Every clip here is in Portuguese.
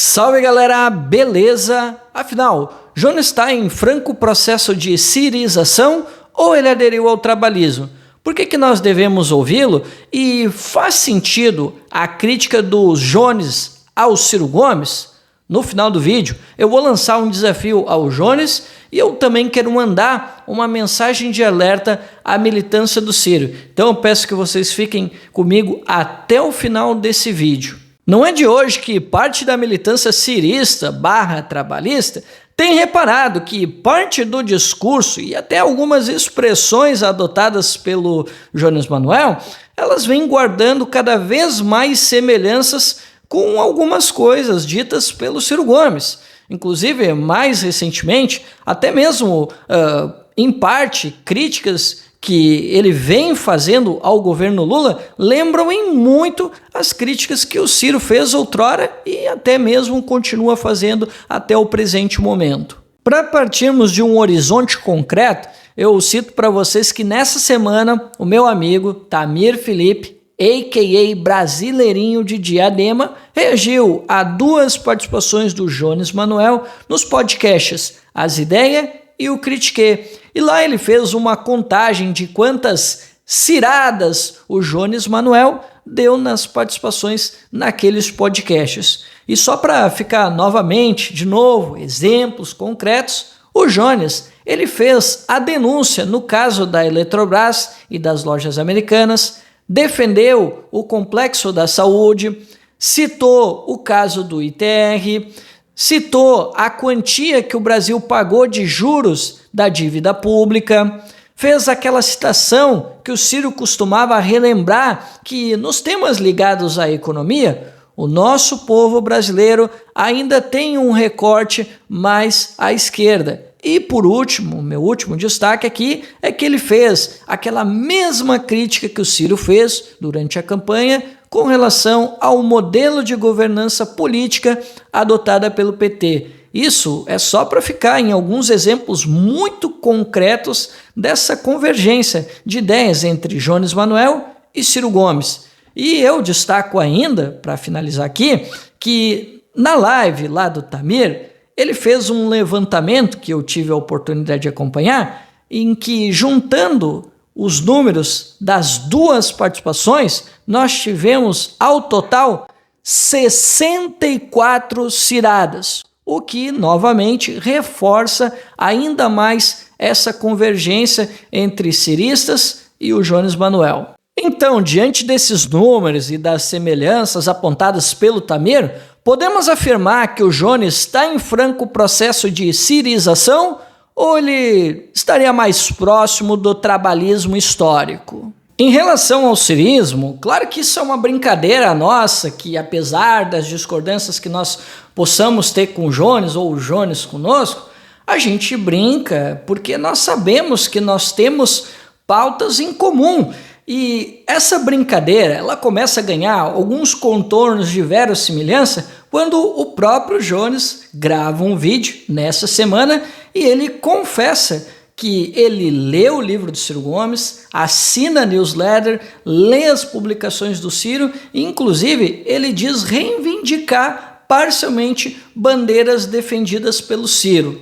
Salve galera, beleza? Afinal, Jones está em franco processo de sirização ou ele aderiu ao trabalhismo? Por que nós devemos ouvi-lo? E faz sentido a crítica do Jones ao Ciro Gomes? No final do vídeo, eu vou lançar um desafio ao Jones e eu também quero mandar uma mensagem de alerta à militância do Ciro. Então eu peço que vocês fiquem comigo até o final desse vídeo. Não é de hoje que parte da militância cirista / trabalhista tem reparado que parte do discurso e até algumas expressões adotadas pelo Jones Manoel, elas vêm guardando cada vez mais semelhanças com algumas coisas ditas pelo Ciro Gomes. Inclusive, mais recentemente, até mesmo, em parte, críticas que ele vem fazendo ao governo Lula lembram em muito as críticas que o Ciro fez outrora e até mesmo continua fazendo até o presente momento. Para partirmos de um horizonte concreto, eu cito para vocês que nessa semana o meu amigo Tamir Felipe, a.k.a. Brasileirinho de Diadema, reagiu a duas participações do Jones Manoel nos podcasts As Ideias e o Critiquê. E lá ele fez uma contagem de quantas ciradas o Jones Manoel deu nas participações naqueles podcasts. E só para ficar novamente, de novo, exemplos concretos, o Jones ele fez a denúncia no caso da Eletrobras e das lojas americanas, defendeu o complexo da saúde, citou o caso do ITR, citou a quantia que o Brasil pagou de juros da dívida pública, fez aquela citação que o Ciro costumava relembrar que nos temas ligados à economia, o nosso povo brasileiro ainda tem um recorte mais à esquerda. E por último, meu último destaque aqui é que ele fez aquela mesma crítica que o Ciro fez durante a campanha com relação ao modelo de governança política adotada pelo PT. Isso é só para ficar em alguns exemplos muito concretos dessa convergência de ideias entre Jones Manoel e Ciro Gomes. E eu destaco ainda, para finalizar aqui, que na live lá do Tamir, ele fez um levantamento que eu tive a oportunidade de acompanhar, em que juntando os números das duas participações, nós tivemos ao total 64 ciradas, o que novamente reforça ainda mais essa convergência entre ciristas e o Jones Manoel. Então, diante desses números e das semelhanças apontadas pelo Tamir, podemos afirmar que o Jones está em franco processo de cirização ou ele estaria mais próximo do trabalhismo histórico? Em relação ao cirismo, claro que isso é uma brincadeira nossa, que apesar das discordâncias que nós possamos ter com o Jones ou o Jones conosco, a gente brinca porque nós sabemos que nós temos pautas em comum. E essa brincadeira, ela começa a ganhar alguns contornos de verossimilhança quando o próprio Jones grava um vídeo nessa semana e ele confessa que ele lê o livro do Ciro Gomes, assina a newsletter, lê as publicações do Ciro e, inclusive, ele diz reivindicar parcialmente bandeiras defendidas pelo Ciro.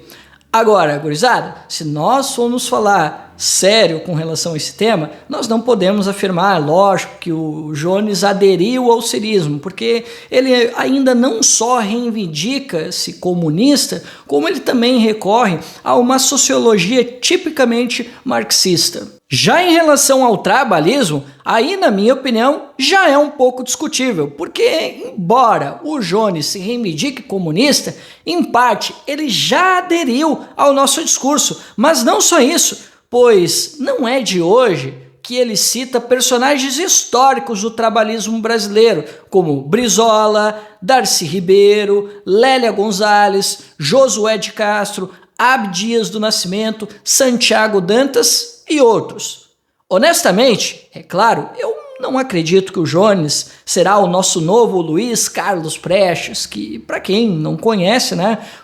Agora, gurizada, se nós formos falar sério com relação a esse tema, nós não podemos afirmar, lógico, que o Jones aderiu ao cirismo, porque ele ainda não só reivindica-se comunista, como ele também recorre a uma sociologia tipicamente marxista. Já em relação ao trabalhismo, aí, na minha opinião, já é um pouco discutível, porque, embora o Jones se reivindique comunista, em parte ele já aderiu ao nosso discurso, mas não só isso, pois não é de hoje que ele cita personagens históricos do trabalhismo brasileiro, como Brizola, Darcy Ribeiro, Lélia Gonzalez, Josué de Castro, Abdias do Nascimento, Santiago Dantas e outros. Honestamente, é claro, eu não acredito que o Jones será o nosso novo Luiz Carlos Prestes, que, para quem não conhece,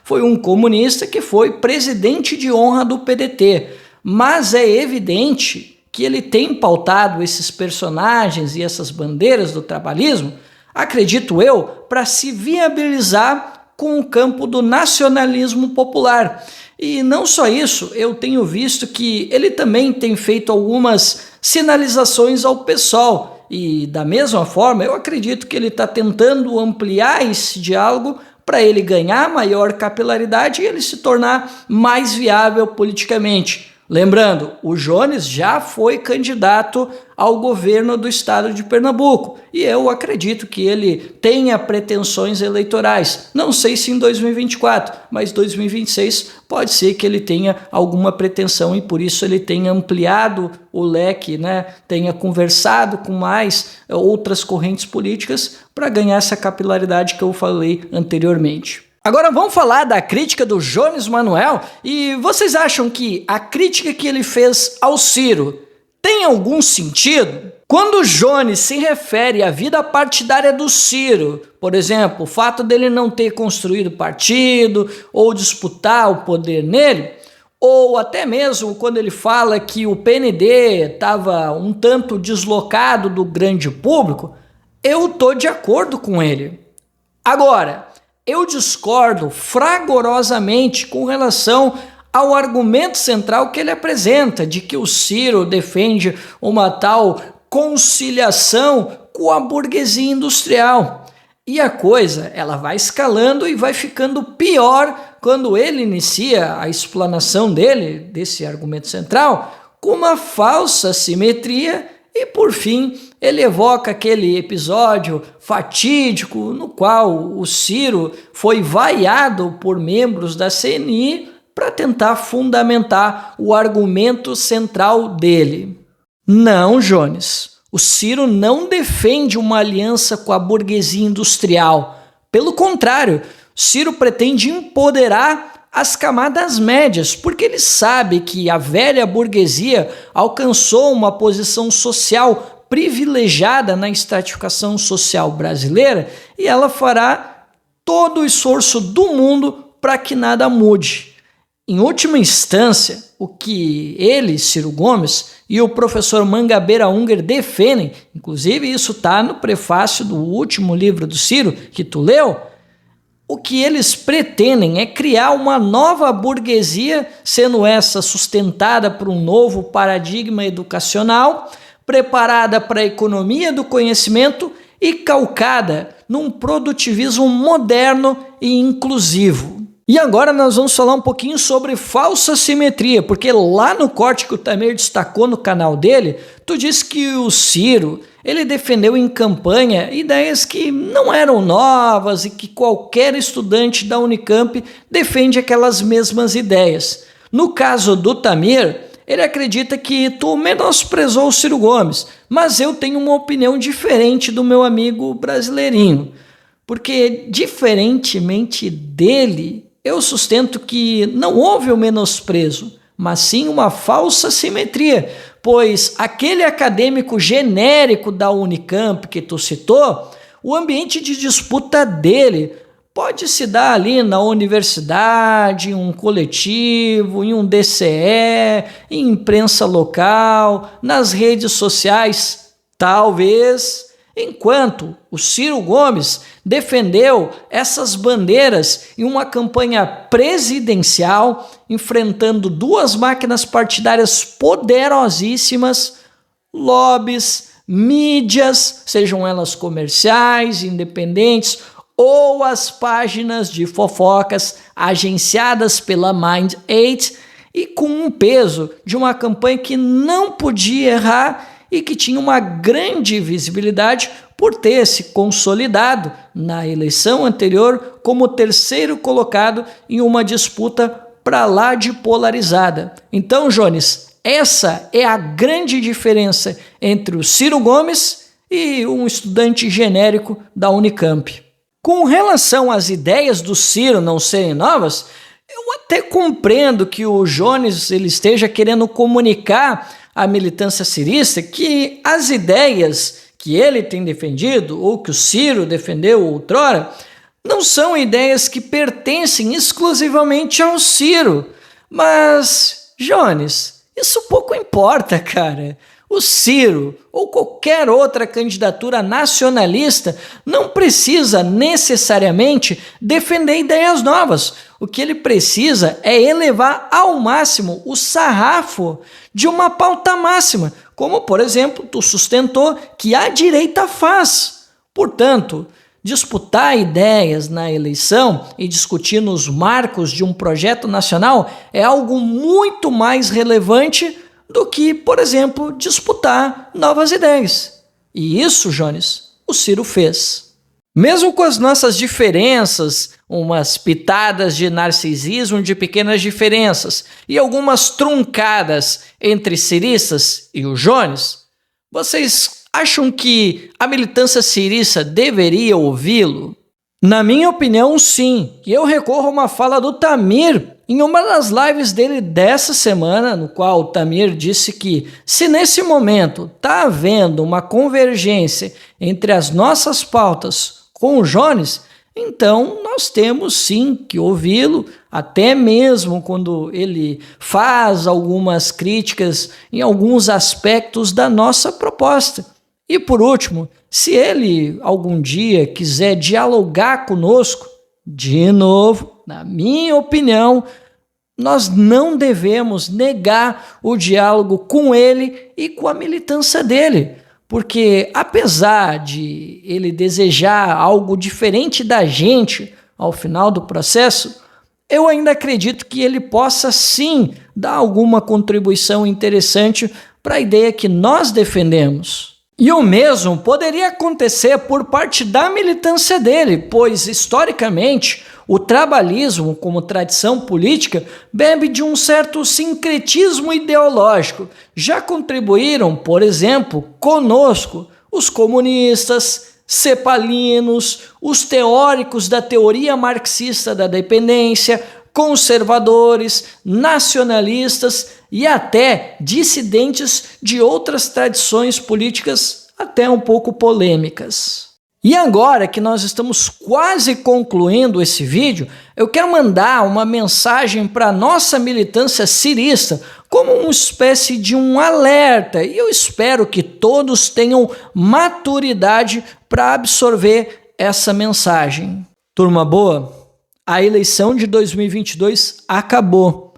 foi um comunista que foi presidente de honra do PDT. Mas é evidente que ele tem pautado esses personagens e essas bandeiras do trabalhismo, acredito eu, para se viabilizar com o campo do nacionalismo popular. E não só isso, eu tenho visto que ele também tem feito algumas sinalizações ao PSOL. E da mesma forma, eu acredito que ele está tentando ampliar esse diálogo para ele ganhar maior capilaridade e ele se tornar mais viável politicamente. Lembrando, o Jones já foi candidato ao governo do estado de Pernambuco e eu acredito que ele tenha pretensões eleitorais. Não sei se em 2024, mas 2026 pode ser que ele tenha alguma pretensão e por isso ele tenha ampliado o leque, né? Tenha conversado com mais outras correntes políticas para ganhar essa capilaridade que eu falei anteriormente. Agora vamos falar da crítica do Jones Manoel e vocês acham que a crítica que ele fez ao Ciro tem algum sentido? Quando o Jones se refere à vida partidária do Ciro, por exemplo, o fato dele não ter construído partido ou disputar o poder nele, ou até mesmo quando ele fala que o PND estava um tanto deslocado do grande público, eu estou de acordo com ele. Agora, eu discordo fragorosamente com relação ao argumento central que ele apresenta, de que o Ciro defende uma tal conciliação com a burguesia industrial. E a coisa, ela vai escalando e vai ficando pior quando ele inicia a explanação dele, desse argumento central, com uma falsa simetria e, por fim, ele evoca aquele episódio fatídico no qual o Ciro foi vaiado por membros da CNI para tentar fundamentar o argumento central dele. Não, Jones, o Ciro não defende uma aliança com a burguesia industrial. Pelo contrário, Ciro pretende empoderar as camadas médias, porque ele sabe que a velha burguesia alcançou uma posição social privilegiada na estratificação social brasileira e ela fará todo o esforço do mundo para que nada mude. Em última instância, o que ele, Ciro Gomes, e o professor Mangabeira Unger defendem, inclusive isso está no prefácio do último livro do Ciro, que tu leu, o que eles pretendem é criar uma nova burguesia, sendo essa sustentada por um novo paradigma educacional, preparada para a economia do conhecimento e calcada num produtivismo moderno e inclusivo. E agora nós vamos falar um pouquinho sobre falsa simetria, porque lá no corte que o Tamir destacou no canal dele, tu disse que o Ciro, ele defendeu em campanha ideias que não eram novas e que qualquer estudante da Unicamp defende aquelas mesmas ideias. No caso do Tamir, ele acredita que tu menosprezou o Ciro Gomes, mas eu tenho uma opinião diferente do meu amigo brasileirinho, porque diferentemente dele, eu sustento que não houve o menosprezo, mas sim uma falsa simetria, pois aquele acadêmico genérico da Unicamp que tu citou, o ambiente de disputa dele pode se dar ali na universidade, em um coletivo, em um DCE, em imprensa local, nas redes sociais, talvez. Enquanto o Ciro Gomes defendeu essas bandeiras em uma campanha presidencial, enfrentando duas máquinas partidárias poderosíssimas, lobbies, mídias, sejam elas comerciais, independentes, ou as páginas de fofocas agenciadas pela Mind8, e com um peso de uma campanha que não podia errar e que tinha uma grande visibilidade por ter se consolidado na eleição anterior como terceiro colocado em uma disputa para lá de polarizada. Então, Jones, essa é a grande diferença entre o Ciro Gomes e um estudante genérico da Unicamp. Com relação às ideias do Ciro não serem novas, eu até compreendo que o Jones ele esteja querendo comunicar à militância cirista que as ideias que ele tem defendido, ou que o Ciro defendeu outrora, não são ideias que pertencem exclusivamente ao Ciro. Mas, Jones, isso pouco importa, cara. O Ciro ou qualquer outra candidatura nacionalista não precisa necessariamente defender ideias novas. O que ele precisa é elevar ao máximo o sarrafo de uma pauta máxima, como, por exemplo, tu sustentou que a direita faz. Portanto, disputar ideias na eleição e discutir nos marcos de um projeto nacional é algo muito mais relevante do que, por exemplo, disputar novas ideias. E isso, Jones, o Ciro fez. Mesmo com as nossas diferenças, umas pitadas de narcisismo de pequenas diferenças e algumas truncadas entre ciristas e o Jones, vocês acham que a militância cirista deveria ouvi-lo? Na minha opinião, sim. E eu recorro a uma fala do Tamir em uma das lives dele dessa semana, no qual o Tamir disse que se nesse momento está havendo uma convergência entre as nossas pautas com o Jones, então nós temos sim que ouvi-lo, até mesmo quando ele faz algumas críticas em alguns aspectos da nossa proposta. E por último, se ele algum dia quiser dialogar conosco, de novo, na minha opinião, nós não devemos negar o diálogo com ele e com a militância dele, porque apesar de ele desejar algo diferente da gente ao final do processo, eu ainda acredito que ele possa sim dar alguma contribuição interessante para a ideia que nós defendemos. E o mesmo poderia acontecer por parte da militância dele, pois, historicamente, o trabalhismo, como tradição política, bebe de um certo sincretismo ideológico. Já contribuíram, por exemplo, conosco, os comunistas, cepalinos, os teóricos da teoria marxista da dependência, conservadores, nacionalistas e até dissidentes de outras tradições políticas até um pouco polêmicas. E agora que nós estamos quase concluindo esse vídeo, eu quero mandar uma mensagem para a nossa militância cirista como uma espécie de um alerta, e eu espero que todos tenham maturidade para absorver essa mensagem. Turma boa, a eleição de 2022 acabou.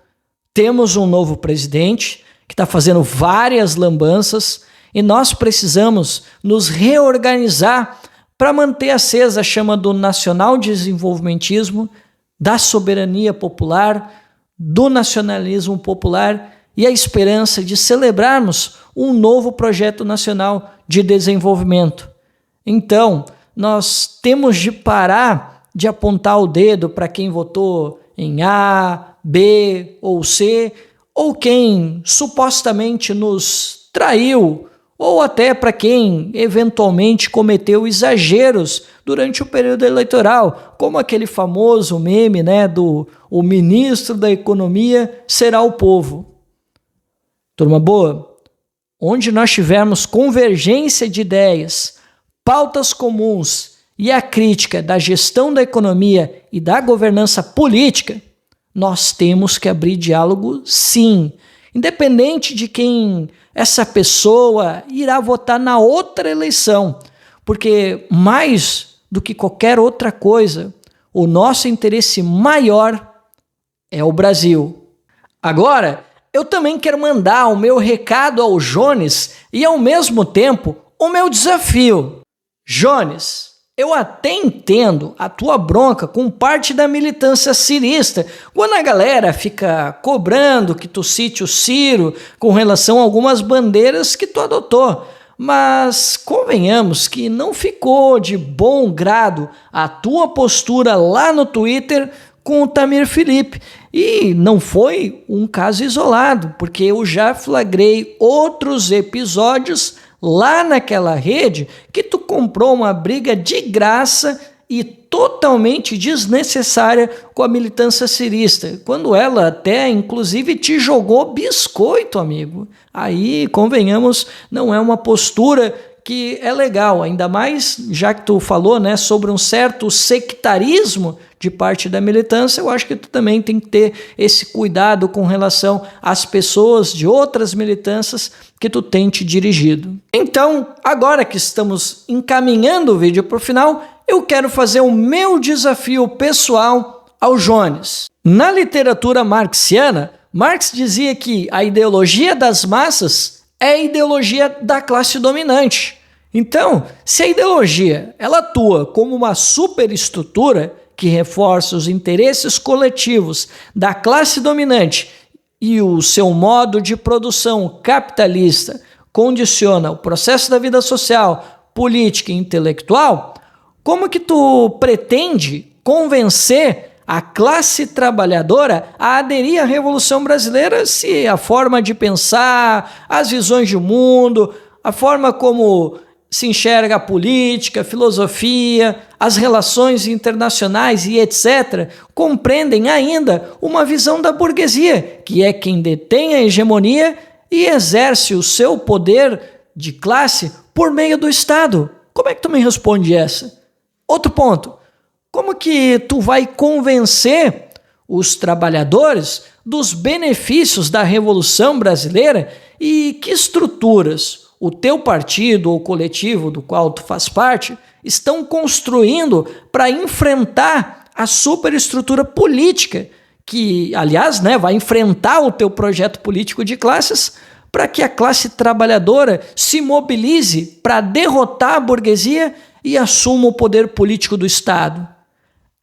Temos um novo presidente que está fazendo várias lambanças e nós precisamos nos reorganizar para manter acesa a chama do nacional desenvolvimentismo, da soberania popular, do nacionalismo popular e a esperança de celebrarmos um novo projeto nacional de desenvolvimento. Então, nós temos de parar de apontar o dedo para quem votou em A, B ou C, ou quem supostamente nos traiu, ou até para quem eventualmente cometeu exageros durante o período eleitoral, como aquele famoso meme, do o ministro da Economia será o povo. Turma boa, onde nós tivermos convergência de ideias, pautas comuns e a crítica da gestão da economia e da governança política, nós temos que abrir diálogo sim, independente de quem essa pessoa irá votar na outra eleição, porque mais do que qualquer outra coisa, o nosso interesse maior é o Brasil. Agora, eu também quero mandar o meu recado ao Jones e ao mesmo tempo o meu desafio. Jones, eu até entendo a tua bronca com parte da militância cirista, quando a galera fica cobrando que tu cite o Ciro com relação a algumas bandeiras que tu adotou. Mas convenhamos que não ficou de bom grado a tua postura lá no Twitter com o Tamir Felipe. E não foi um caso isolado, porque eu já flagrei outros episódios lá naquela rede que tu comprou uma briga de graça e totalmente desnecessária com a militância cirista, quando ela até inclusive te jogou biscoito, amigo. Aí, convenhamos, não é uma postura que é legal, ainda mais já que tu falou, né, sobre um certo sectarismo de parte da militância. Eu acho que tu também tem que ter esse cuidado com relação às pessoas de outras militâncias que tu tem te dirigido. Então, agora que estamos encaminhando o vídeo para o final, eu quero fazer o meu desafio pessoal ao Jones. Na literatura marxiana, Marx dizia que a ideologia das massas é a ideologia da classe dominante. Então, se a ideologia ela atua como uma superestrutura que reforça os interesses coletivos da classe dominante e o seu modo de produção capitalista condiciona o processo da vida social, política e intelectual, como que tu pretende convencer a classe trabalhadora a aderir à Revolução Brasileira se a forma de pensar, as visões de mundo, a forma como se enxerga a política, a filosofia, as relações internacionais e etc., compreendem ainda uma visão da burguesia, que é quem detém a hegemonia e exerce o seu poder de classe por meio do Estado? Como é que tu me responde essa? Outro ponto. Como que tu vai convencer os trabalhadores dos benefícios da Revolução Brasileira e que estruturas o teu partido ou coletivo do qual tu faz parte estão construindo para enfrentar a superestrutura política que, aliás, né, vai enfrentar o teu projeto político de classes para que a classe trabalhadora se mobilize para derrotar a burguesia e assuma o poder político do Estado?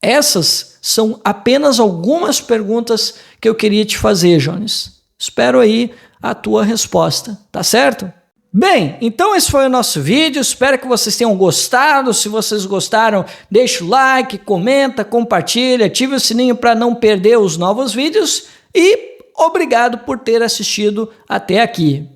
Essas são apenas algumas perguntas que eu queria te fazer, Jones. Espero aí a tua resposta, tá certo? Bem, então esse foi o nosso vídeo, espero que vocês tenham gostado. Se vocês gostaram, deixa o like, comenta, compartilha, ative o sininho para não perder os novos vídeos e obrigado por ter assistido até aqui.